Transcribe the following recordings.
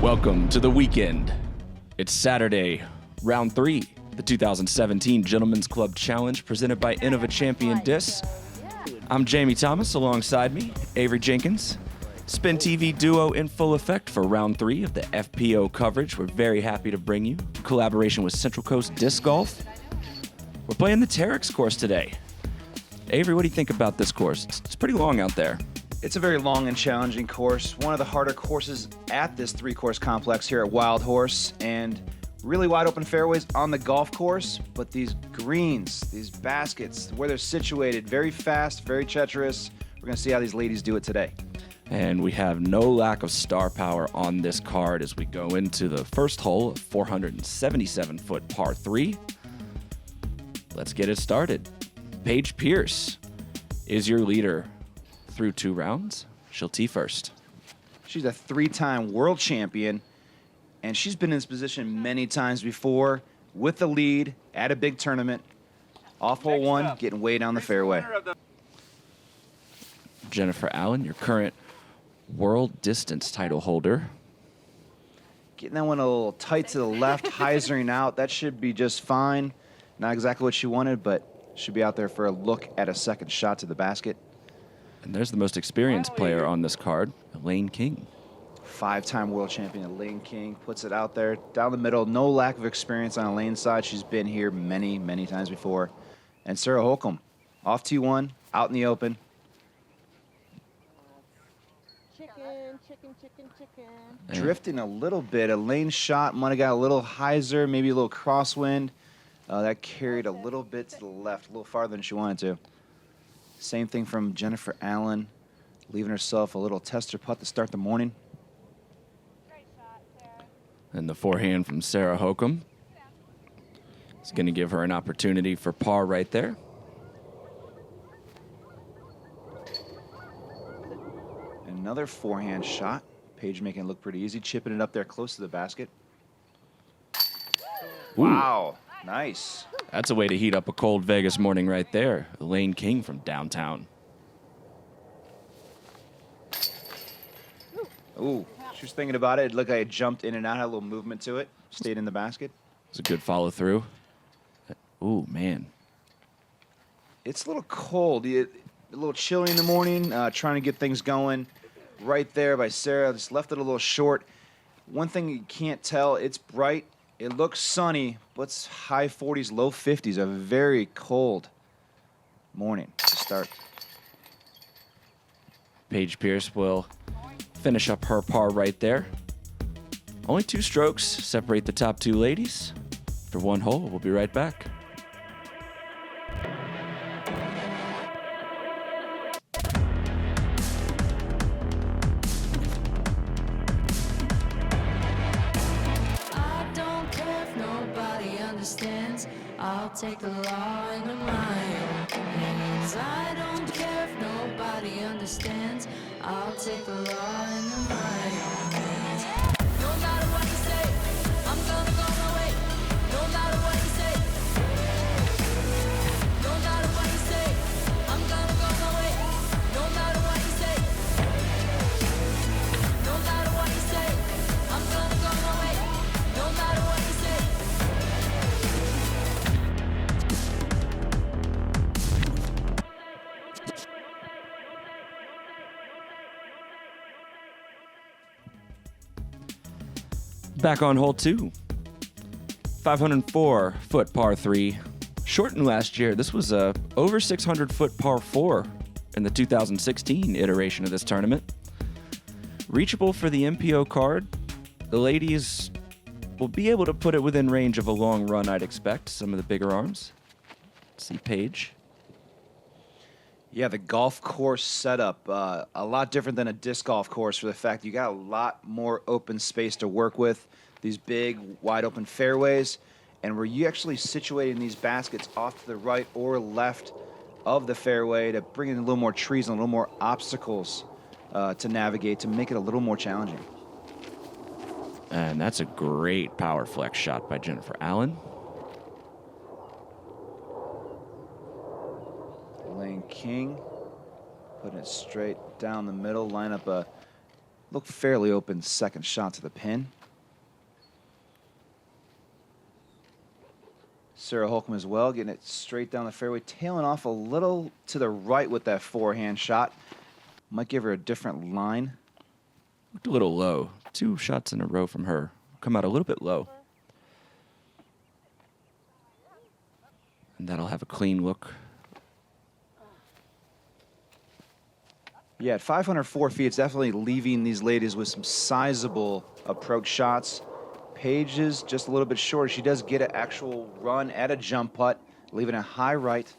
Welcome to the weekend. It's Saturday, round 3, the 2017 Gentlemen's Club Challenge presented by Innova Champion Dis. I'm Jamie Thomas, alongside me, Avery Jenkins. SpinTV duo in full effect for round 3 of the FPO coverage. We're very happy to bring you in collaboration with Central Coast Disc Golf. We're playing the TERREX course today. Avery, what do you think about this course? It's pretty long out there. It's a very long and challenging course, one of the harder courses at this 3-course complex here at Wildhorse, and really wide open fairways on the golf course, but these greens, these baskets, where they're situated, very fast, very treacherous. We're gonna see how these ladies do it today. And we have no lack of star power on this card as we go into the first hole, 477-foot par 3. Let's get it started. Paige Pierce is your leader through 2 rounds. She'll tee first. She's a 3-time world champion, and she's been in this position many times before with the lead at a big tournament. Off hole 1, getting way down the fairway. Jennifer Allen, your current world distance title holder. Getting that one a little tight to the left, hyzering out. That should be just fine. Not exactly what she wanted, but should be out there for a look at a second shot to the basket. And there's the most experienced player on this card, Elaine King. 5-time world champion Elaine King puts it out there down the middle. No lack of experience on Elaine's side. She's been here many, many times before. And Sarah Hokom off T1, out in the open. Chicken. Drifting a little bit. Elaine's shot might have got a little hyzer, maybe a little crosswind. That carried a little bit to the left, a little farther than she wanted to. Same thing from Jennifer Allen, leaving herself a little tester putt to start the morning. And the forehand from Sarah Hokom. It's going to give her an opportunity for par right there. Another forehand shot. Paige making it look pretty easy, chipping it up there close to the basket. Ooh. Wow, nice. That's a way to heat up a cold Vegas morning right there. Elaine King from downtown. Ooh, she was thinking about it. It looked like it jumped in and out, had a little movement to it. Stayed in the basket. It's a good follow through. Ooh, man. It's a little cold, a little chilly in the morning, trying to get things going. Right there by Sarah, just left it a little short. One thing you can't tell, it's bright. It looks sunny, but it's high 40s, low 50s. A very cold morning to start. Paige Pierce will finish up her par right there. Only 2 strokes separate the top 2 ladies. For 1 hole, we'll be right back. I'll take the law into my own hands. I don't care if nobody understands. I'll take the law into my own hands. No matter what you say, I'm gonna go my way. No matter what you say. No matter what you say, I'm gonna go my way. No matter what you say. No matter what you say, I'm gonna go my way. No matter what you say. Back on hole 2. 504-foot par 3. Shortened last year. This was a over 600-foot par 4 in the 2016 iteration of this tournament. Reachable for the MPO card. The ladies will be able to put it within range of a long run, I'd expect. Some of the bigger arms. See Paige. Yeah, the golf course setup, a lot different than a disc golf course for the fact you got a lot more open space to work with, these big, wide open fairways, and where you actually situating these baskets off to the right or left of the fairway to bring in a little more trees and a little more obstacles to navigate to make it a little more challenging. And that's a great power flex shot by Jennifer Allen. Elaine King putting it straight down the middle, line up a Looked fairly open second shot to the pin. Sarah Hokom as well, getting it straight down the fairway, tailing off a little to the right with that forehand shot. Might give her a different line. Looked a little low. 2 shots in a row from her. Come out a little bit low. And that'll have a clean look. Yeah, at 504 feet, it's definitely leaving these ladies with some sizable approach shots. Paige is just a little bit short. She does get an actual run at a jump putt, leaving a high right.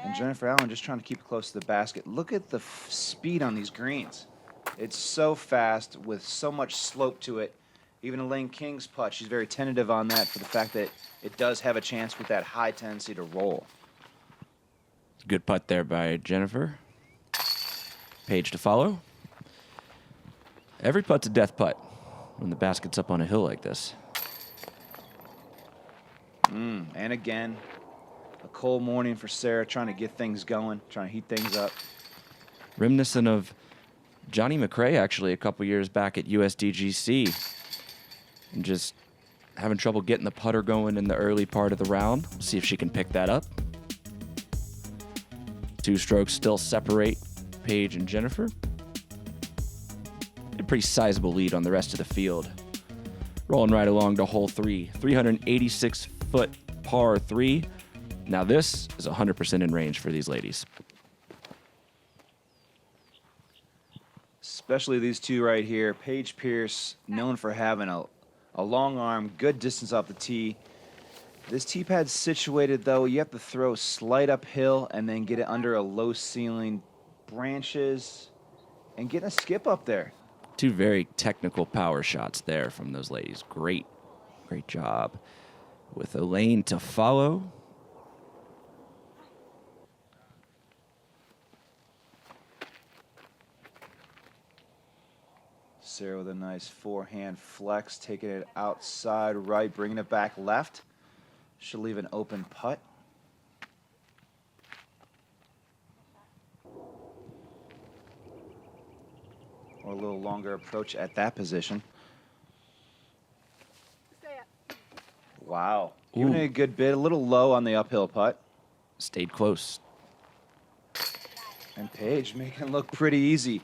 And Jennifer Allen just trying to keep it close to the basket. Look at the speed on these greens. It's so fast with so much slope to it. Even Elaine King's putt, she's very tentative on that for the fact that it does have a chance with that high tendency to roll. Good putt there by Jennifer. Paige to follow. Every putt's a death putt when the basket's up on a hill like this. And again, a cold morning for Sarah, trying to get things going, trying to heat things up. Reminiscent of Johnny McRae, actually, a couple years back at USDGC. And just having trouble getting the putter going in the early part of the round. We'll see if she can pick that up. 2 strokes still separate Paige and Jennifer. A pretty sizable lead on the rest of the field. Rolling right along to hole 3. 386-foot par 3. Now this is 100% in range for these ladies. Especially these two right here. Paige Pierce, known for having a long arm, good distance off the tee. This tee pad's situated, though. You have to throw slight uphill and then get it under a low ceiling, branches, and get a skip up there. 2 very technical power shots there from those ladies. Great job. With Elaine to follow. Sarah with a nice forehand flex, taking it outside right, bringing it back left. She'll leave an open putt. Or a little longer approach at that position. Wow. Giving it a good bit, a little low on the uphill putt. Stayed close. And Paige making it look pretty easy.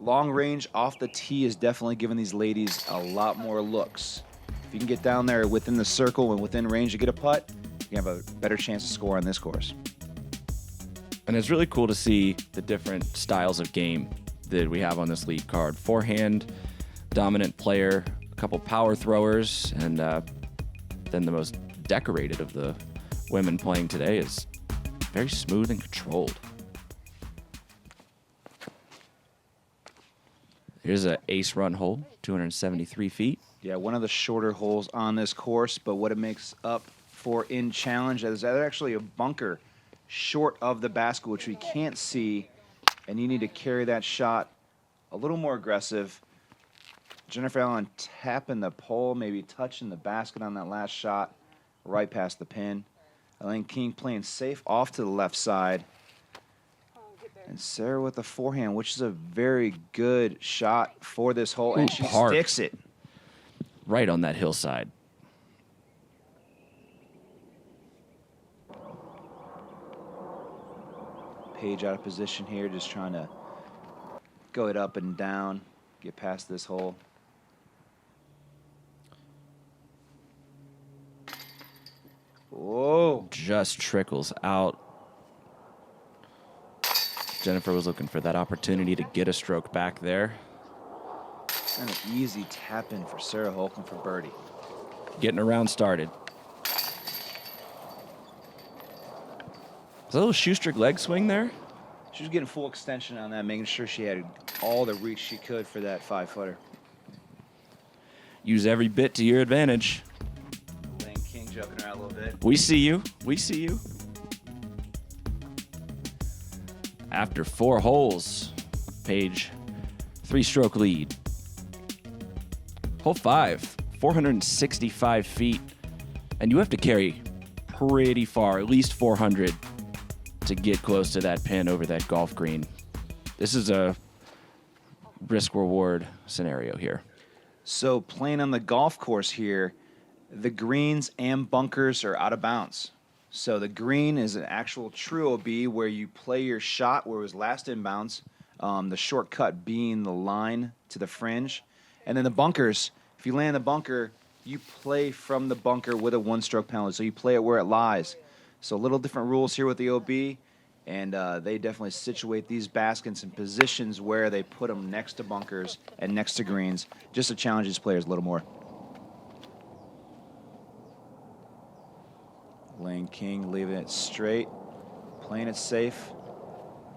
Long range off the tee is definitely giving these ladies a lot more looks. If you can get down there within the circle and within range to get a putt, you have a better chance to score on this course. And it's really cool to see the different styles of game that we have on this lead card. Forehand, dominant player, a couple power throwers, and then the most decorated of the women playing today is very smooth and controlled. Here's an ace run hole, 273 feet. Yeah, one of the shorter holes on this course, but what it makes up for in challenge is there's actually a bunker short of the basket, which we can't see, and you need to carry that shot a little more aggressive. Jennifer Allen tapping the pole, maybe touching the basket on that last shot, right past the pin. Elaine King playing safe off to the left side. And Sarah with the forehand, which is a very good shot for this hole, and she sticks it. Right on that hillside. Paige out of position here, just trying to go it up and down, get past this hole. Whoa. Just trickles out. Jennifer was looking for that opportunity to get a stroke back there. And an easy tap in for Sarah Hokom for birdie. Getting a round started. Was a little shoestring leg swing there? She was getting full extension on that, making sure she had all the reach she could for that 5-footer. Use every bit to your advantage. Elaine King joking around a little bit. We see you. We see you. After 4 holes, Paige, 3-stroke lead. Hole 5, 465 feet. And you have to carry pretty far, at least 400, to get close to that pin over that golf green. This is a risk-reward scenario here. So playing on the golf course here, the greens and bunkers are out of bounds. So the green is an actual true OB where you play your shot where it was last inbounds, the shortcut being the line to the fringe. And then the bunkers, if you land in the bunker, you play from the bunker with a one-stroke penalty. So you play it where it lies. So a little different rules here with the OB, and they definitely situate these baskets in positions where they put them next to bunkers and next to greens, just to challenge these players a little more. Elaine King leaving it straight, playing it safe.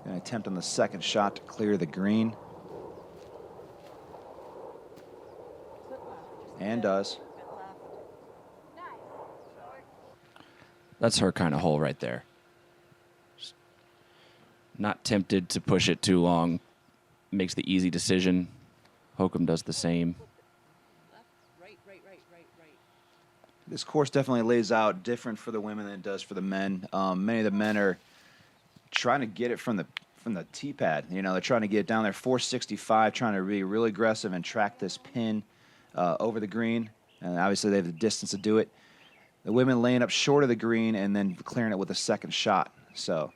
Going to attempt on the second shot to clear the green. And does. That's her kind of hole right there. Just not tempted to push it too long. Makes the easy decision. Hokom does the same. This course definitely lays out different for the women than it does for the men. Many of the men are trying to get it from the tee pad. You know, they're trying to get it down there 465, trying to be really aggressive and track this pin over the green. And obviously they have the distance to do it. The women laying up short of the green and then clearing it with a second shot. So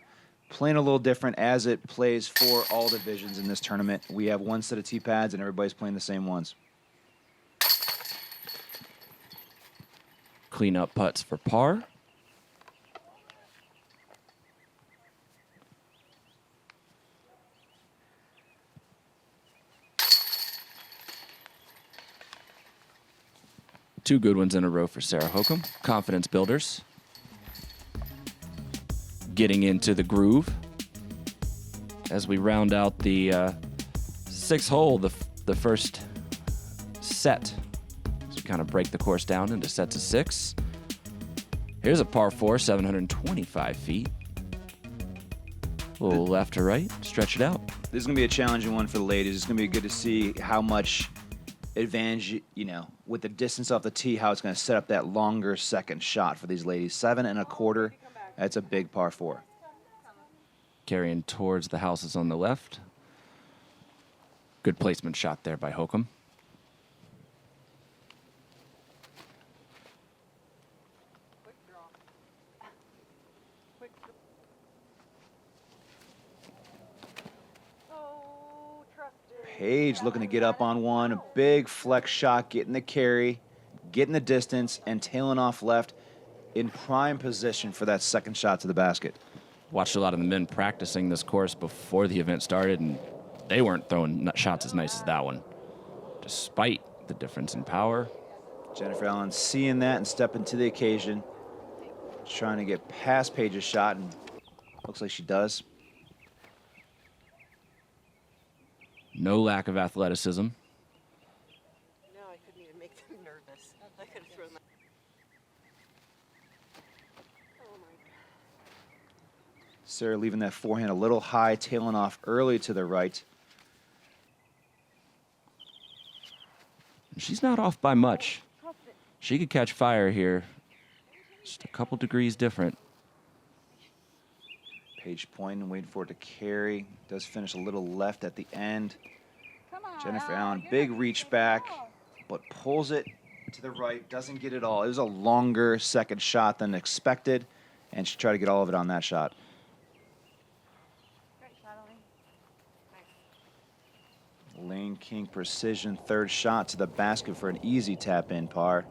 playing a little different as it plays for all divisions in this tournament. We have one set of tee pads and everybody's playing the same ones. Clean up putts for par. Two good ones in a row for Sarah Hokom. Confidence builders. Getting into the groove as we round out the sixth hole, the first set. So we kind of break the course down into sets of 6. Here's a par 4, 725 feet. A little left to right, stretch it out. This is going to be a challenging one for the ladies. It's going to be good to see how much advantage, you know, with the distance off the tee, how it's going to set up that longer second shot for these ladies. 7 1/4. That's a big par 4. Carrying towards the houses on the left. Good placement shot there by Hokom. Paige looking to get up on one. A big flex shot, getting the carry, getting the distance, and tailing off left in prime position for that second shot to the basket. Watched a lot of the men practicing this course before the event started, and they weren't throwing shots as nice as that one, despite the difference in power. Jennifer Allen seeing that and stepping to the occasion. Trying to get past Paige's shot, and looks like she does. No lack of athleticism. No, I couldn't even make them nervous. I could have thrown that. Oh my God. Sarah leaving that forehand a little high, tailing off early to the right. She's not off by much. She could catch fire here. Just a couple degrees different. Paige pointing, waiting for it to carry. Does finish a little left at the end. Jennifer Allen, big reach back, but pulls it to the right. Doesn't get it all. It was a longer second shot than expected, and she tried to get all of it on that shot. Great shot, Elaine. Elaine King, precision third shot to the basket for an easy tap-in par.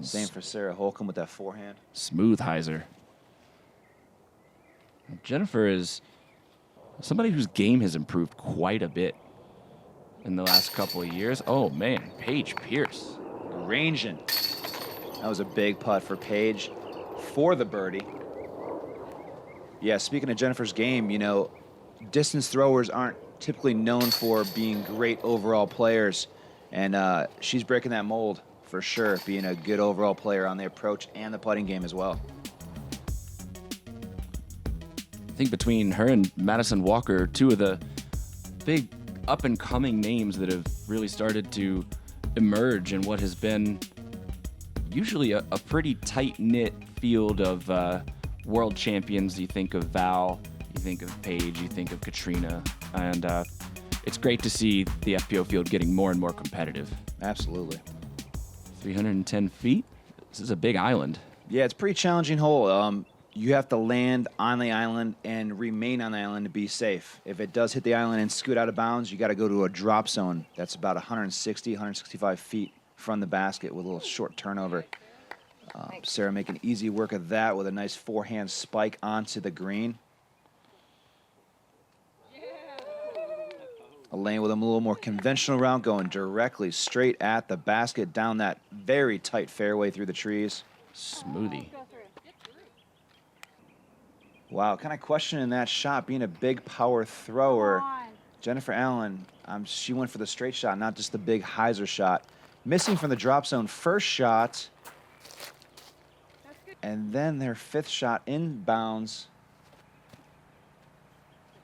Same for Sarah Hokom with that forehand. Smooth hyzer. Jennifer is somebody whose game has improved quite a bit in the last couple of years. Oh, man, Paige Pierce. Ranging. That was a big putt for Paige for the birdie. Yeah, speaking of Jennifer's game, you know, distance throwers aren't typically known for being great overall players, and she's breaking that mold for sure, being a good overall player on the approach and the putting game as well. I think between her and Madison Walker, two of the big up-and-coming names that have really started to emerge in what has been usually a pretty tight-knit field of world champions. You think of Val, You think of Paige, you think of Katrina, and it's great to see the FPO field getting more and more competitive. Absolutely. 310 feet. This is a big island. Yeah, it's a pretty challenging hole. You have to land on the island and remain on the island to be safe. If it does hit the island and scoot out of bounds, you got to go to a drop zone that's about 160, 165 feet from the basket with a little short turnover. Sarah making easy work of that with a nice forehand spike onto the green. Elaine with a little more conventional round, going directly straight at the basket down that very tight fairway through the trees. Smoothie. Wow, kind of questioning that shot, being a big power thrower. Jennifer Allen, she went for the straight shot, not just the big hyzer shot. Missing from the drop zone first shot. And then their fifth shot inbounds.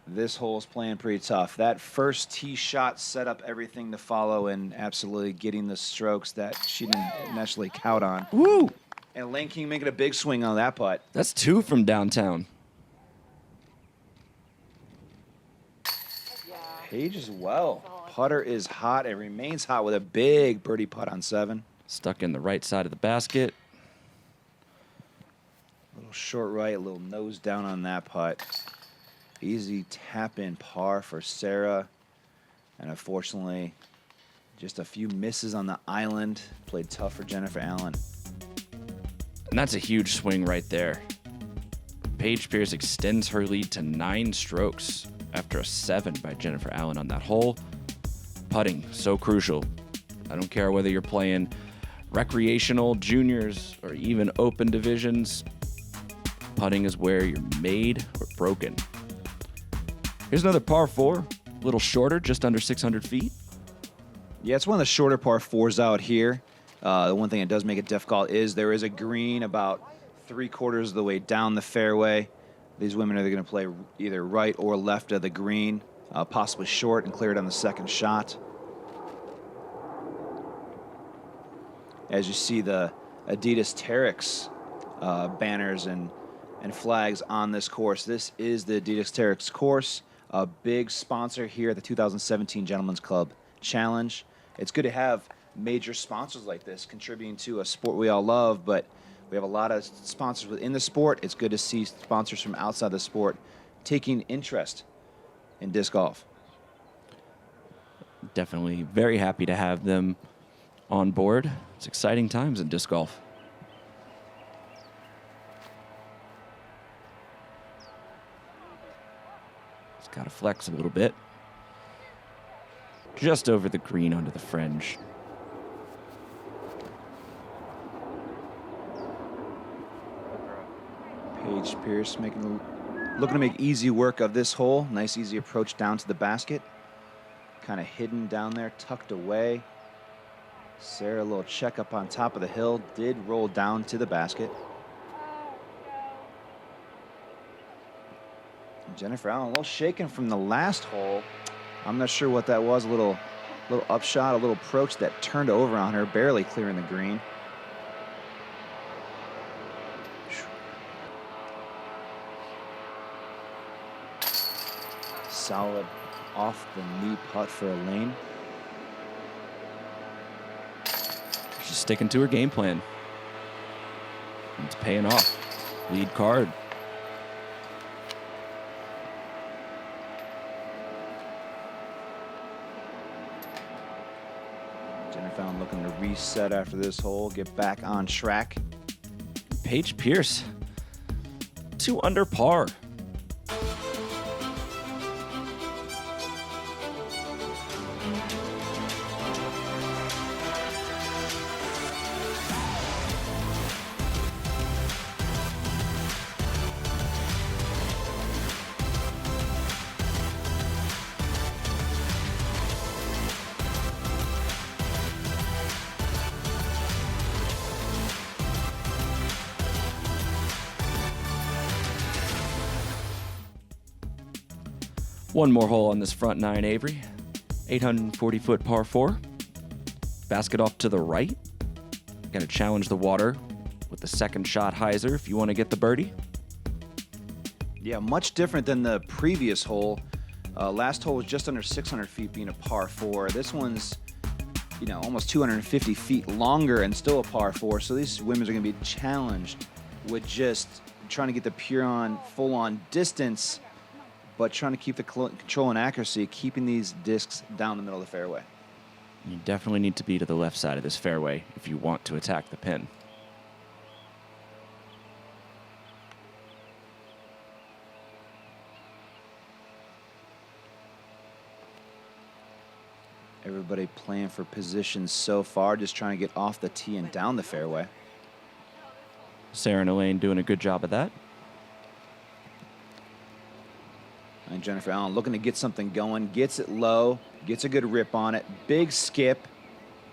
This hole is playing pretty tough. That first tee shot set up everything to follow and absolutely getting the strokes that she didn't initially count on. Woo! And Elaine King making a big swing on that putt. That's 2 from downtown. Paige as well. Putter is hot and remains hot with a big birdie putt on 7. Stuck in the right side of the basket. A little short right, a little nose down on that putt. Easy tap in par for Sarah. And unfortunately, just a few misses on the island. Played tough for Jennifer Allen. And that's a huge swing right there. Paige Pierce extends her lead to 9 strokes after a 7 by Jennifer Allen on that hole. Putting, so crucial. I don't care whether you're playing recreational, juniors, or even open divisions. Putting is where you're made or broken. Here's another par 4, a little shorter, just under 600 feet. Yeah, it's one of the shorter par 4s out here. The one thing that does make it difficult is there is a green about 3/4 of the way down the fairway. These women are going to play either right or left of the green, possibly short and clear it on the second shot. As you see the Adidas TERREX banners and flags on this course. This is the Adidas TERREX course, a big sponsor here at the 2017 Gentlemen's Club Challenge. It's good to have major sponsors like this contributing to a sport we all love, but we have a lot of sponsors within the sport. It's good to see sponsors from outside the sport taking interest in disc golf. Definitely very happy to have them on board. It's exciting times in disc golf. It's got to flex a little bit. Just over the green onto the fringe. Paige Pierce looking to make easy work of this hole. Nice easy approach down to the basket. Kind of hidden down there, tucked away. Sarah, a little check up on top of the hill, did roll down to the basket. Jennifer Allen, a little shaken from the last hole. I'm not sure what that was. A little upshot, a little approach that turned over on her, barely clearing the green. Solid off the knee putt for Elaine. She's sticking to her game plan. It's paying off. Lead card. Jennifer Allen looking to reset after this hole, get back on track. Paige Pierce, 2 under par. One more hole on this front 9, Avery. 840-foot par 4. Basket off to the right. Got to challenge the water with the second shot hyzer if you want to get the birdie. Yeah, much different than the previous hole. Last hole was just under 600 feet, being a par 4. This one's, almost 250 feet longer and still a par 4. So these women are going to be challenged with just trying to get the pure-on, full-on distance, but trying to keep the control and accuracy, keeping these discs down the middle of the fairway. You definitely need to be to the left side of this fairway if you want to attack the pin. Everybody playing for positions so far, just trying to get off the tee and down the fairway. Sarah and Elaine doing a good job of that. And Jennifer Allen looking to get something going, gets it low, gets a good rip on it, big skip,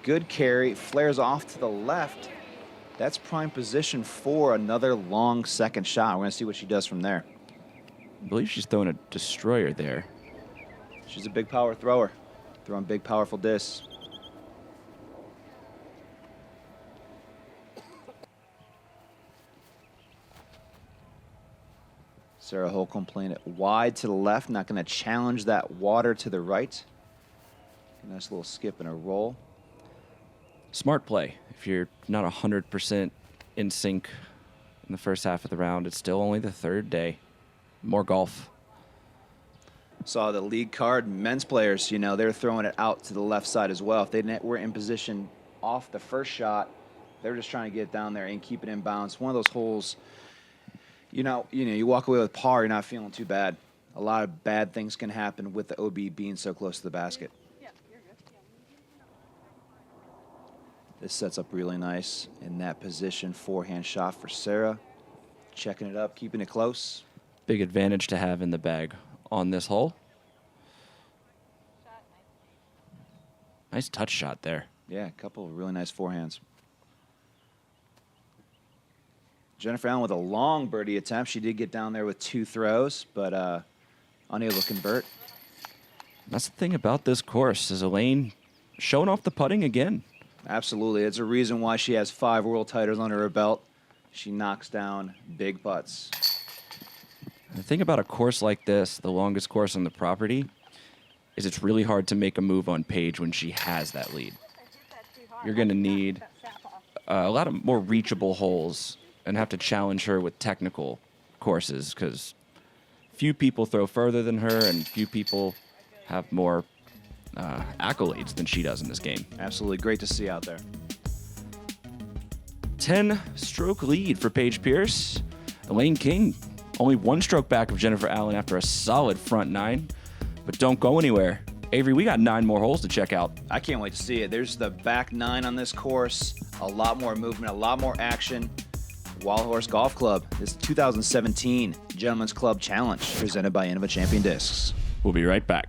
good carry, flares off to the left. That's prime position for another long second shot. We're going to see what she does from there. I believe she's throwing a destroyer there. She's a big power thrower, throwing big, powerful discs. Sarah Hokom playing it wide to the left, not going to challenge that water to the right. Nice little skip and a roll. Smart play. If you're not 100% in sync in the first half of the round, it's still only the third day. More golf. Saw the league card, men's players, they're throwing it out to the left side as well. If they were in position off the first shot, they're just trying to get it down there and keep it in bounds. One of those holes, you walk away with par, you're not feeling too bad. A lot of bad things can happen with the OB being so close to the basket. This sets up really nice in that position. Forehand shot for Sarah. Checking it up, keeping it close. Big advantage to have in the bag on this hole. Nice touch shot there. Yeah, a couple of really nice forehands. Jennifer Allen with a long birdie attempt. She did get down there with 2 throws, but unable to convert. That's the thing about this course, is Elaine showing off the putting again. Absolutely. It's a reason why she has 5 world titles under her belt. She knocks down big putts. The thing about a course like this, the longest course on the property, is it's really hard to make a move on Paige when she has that lead. You're going to need a lot of more reachable holes and have to challenge her with technical courses, because few people throw further than her and few people have more accolades than she does in this game. Absolutely great to see out there. 10-stroke lead for Paige Pierce. Elaine King only 1 stroke back of Jennifer Allen after a solid front 9. But don't go anywhere. Avery, we got 9 more holes to check out. I can't wait to see it. There's the back 9 on this course. A lot more movement, a lot more action. Wildhorse Golf Club. This 2017 Gentlemen's Club Challenge presented by Innova Champion Discs. We'll be right back.